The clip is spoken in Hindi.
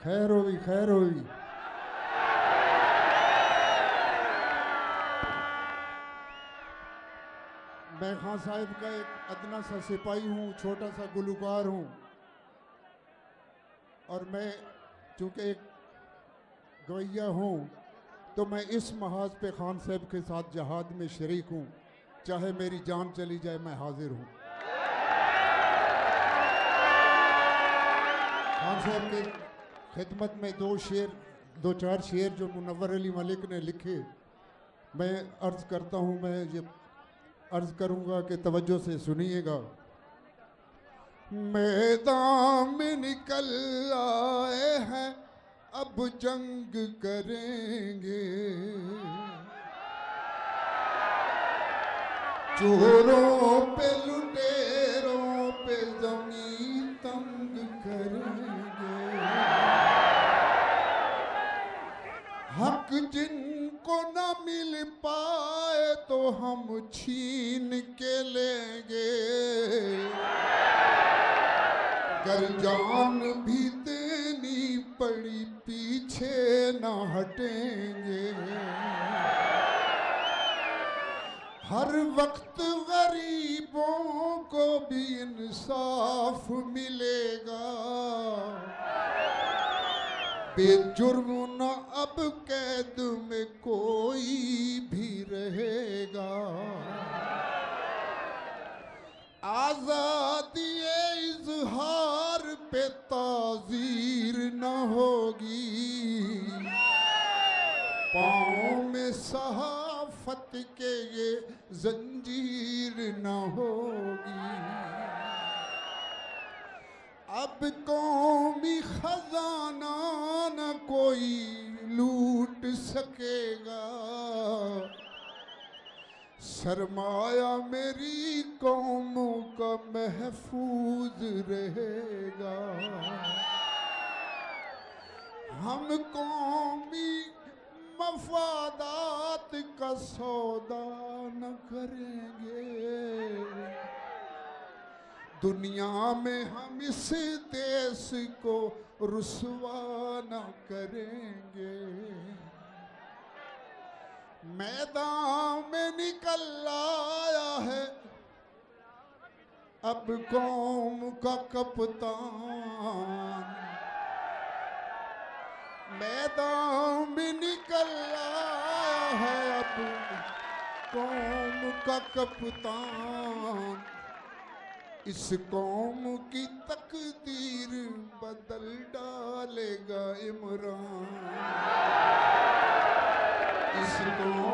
खैर हुई खैर हुई। मैं खान साहब का एक अदना सा सिपाही हूँ, छोटा सा गुलकार हूँ। और मैं चूँकि एक गवैया हूँ तो मैं इस महाज पे खान साहब के साथ जहाद में शरीक हूँ। चाहे मेरी जान चली जाए मैं हाजिर हूँ। खान साहब के खिदमत में दो चार शेर जो मुनव्वर अली मलिक ने लिखे मैं अर्ज़ करता हूँ। मैं ये अर्ज़ करूँगा कि तवज्जो से सुनिएगा। मैदान में निकल आए हैं अब जंग करेंगे, चोरों पे लुटेरों पे जमीन तंग करेंगे। हक जिनको न मिल पाए तो हम छीन के लेंगे, अगर जान भी देनी पड़ी पीछे न हटेंगे। हर वक्त गरीबों को भी इंसाफ मिलेगा, बेजुर्म न अब कैद में कोई भी रहेगा। आजादी इजहार पे ताजीर न होगी, पाँव में सहाफत के ये जंजीर न होगी। अब कौमी खजाना न कोई लूट सकेगा, सरमाया मेरी कौम का महफूज रहेगा। हम कौमी मफादात का सौदा न करेंगे, दुनिया में हम इस देश को रुसवा न करेंगे। मैदान में निकल आया है अब कौम का कप्तान, मैदान में निकल आया है अब कौम का कप्तान। इस कौम की तकदीर बदल डालेगा इमरान, इस कौम